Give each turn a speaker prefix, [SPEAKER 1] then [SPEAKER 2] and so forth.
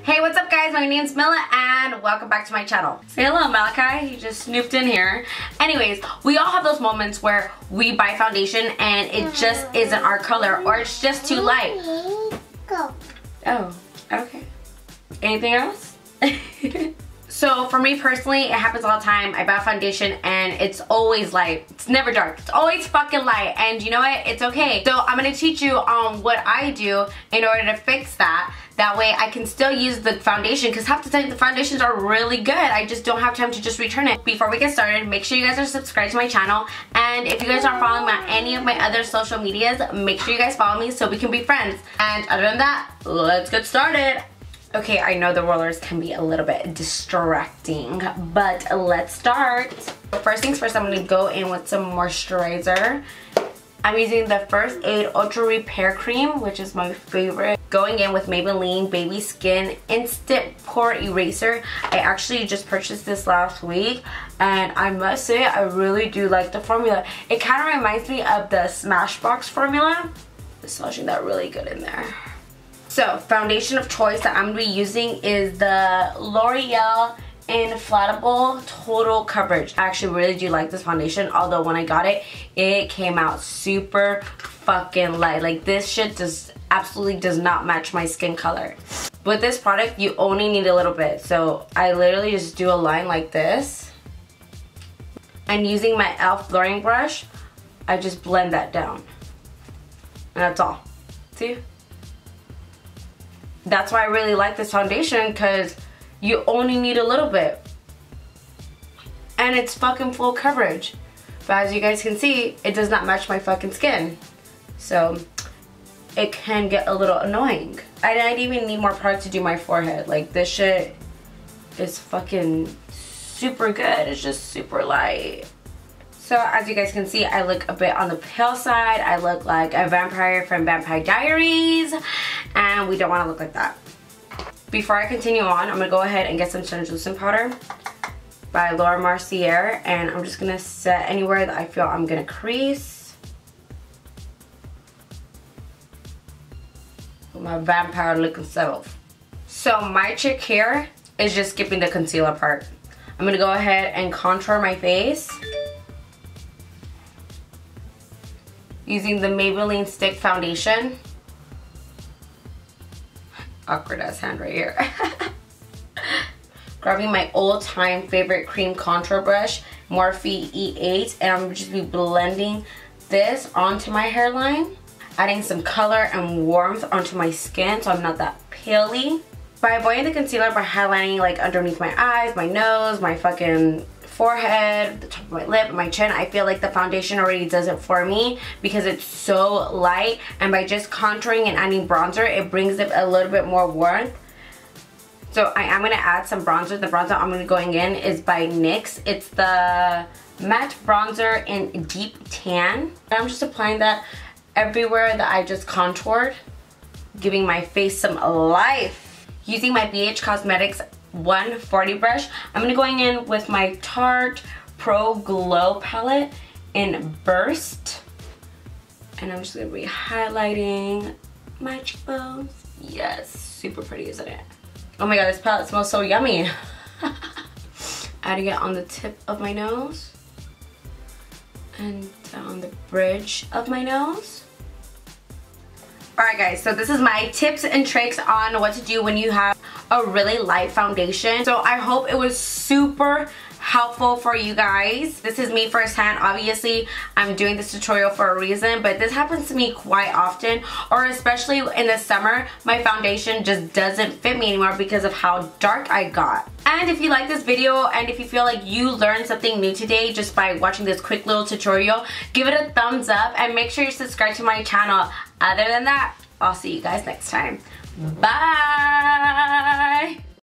[SPEAKER 1] Hey, what's up guys? My name's Mila and welcome back to my channel. Say hello, Malachi. He just snooped in here. Anyways, we all have those moments where we buy foundation and it just isn't our color or it's just too light.
[SPEAKER 2] Go.
[SPEAKER 1] Oh, okay. Anything else? So for me personally, it happens all the time. I buy foundation and it's always light. It's never dark. It's always fucking light. And you know what? It's okay. So I'm gonna teach you on what I do in order to fix that. That way I can still use the foundation because half the time the foundations are really good. I just don't have time to just return it. Before we get started, make sure you guys are subscribed to my channel. And if you guys aren't following me on any of my other social medias, make sure you guys follow me so we can be friends. And other than that, let's get started. Okay, I know the rollers can be a little bit distracting, but let's start. First things first, I'm going to go in with some moisturizer. I'm using the First Aid Ultra Repair Cream, which is my favorite. Going in with Maybelline Baby Skin Instant Pore Eraser. I actually just purchased this last week, and I must say I really do like the formula. It kind of reminds me of the Smashbox formula. Massaging that really good in there. So, foundation of choice that I'm going to be using is the L'Oreal Infallible Total Coverage. I actually really do like this foundation, although when I got it, it came out super fucking light. Like, this shit absolutely does not match my skin color. With this product, you only need a little bit. So, I literally just do a line like this. And using my e.l.f. blurring brush, I just blend that down. And that's all. See? That's why I really like this foundation, because you only need a little bit. And it's fucking full coverage. But as you guys can see, it does not match my fucking skin. So, it can get a little annoying. I didn't even need more product to do my forehead. Like, this shit is fucking super good. It's just super light. So as you guys can see, I look a bit on the pale side. I look like a vampire from Vampire Diaries, and we don't want to look like that. Before I continue on, I'm going to go ahead and get some translucent powder by Mercier, and I'm just going to set anywhere that I feel I'm going to crease. With my vampire looking self. So my trick here is just skipping the concealer part. I'm going to go ahead and contour my face using the Maybelline Stick Foundation. Awkward ass hand right here. Grabbing my old-time favorite cream contour brush, Morphe E8, and I'm just be blending this onto my hairline, adding some color and warmth onto my skin so I'm not that paley. By avoiding the concealer by highlighting like underneath my eyes, my nose, my fucking forehead, the top of my lip, my chin, I feel like the foundation already does it for me because it's so light, and by just contouring and adding bronzer, it brings it a little bit more warmth. So I am going to add some bronzer. The bronzer I'm going to be going in is by NYX. It's the Matte Bronzer in Deep Tan. And I'm just applying that everywhere that I just contoured, giving my face some life. Using my BH Cosmetics 140 brush, I'm going to going in with my Tare Pro Glow palette in Burst, and I'm just going to be highlighting my cheekbones. Yes, super pretty, isn't it? Oh my god, this palette smells so yummy. Adding it on the tip of my nose and down the bridge of my nose. Alright guys, so this is my tips and tricks on what to do when you have a really light foundation. So I hope it was super helpful for you guys. This is me firsthand. Obviously, I'm doing this tutorial for a reason, but this happens to me quite often, or especially in the summer, my foundation just doesn't fit me anymore because of how dark I got. And if you like this video and if you feel like you learned something new today just by watching this quick little tutorial, give it a thumbs up and make sure you subscribe to my channel. Other than that, I'll see you guys next time. Bye!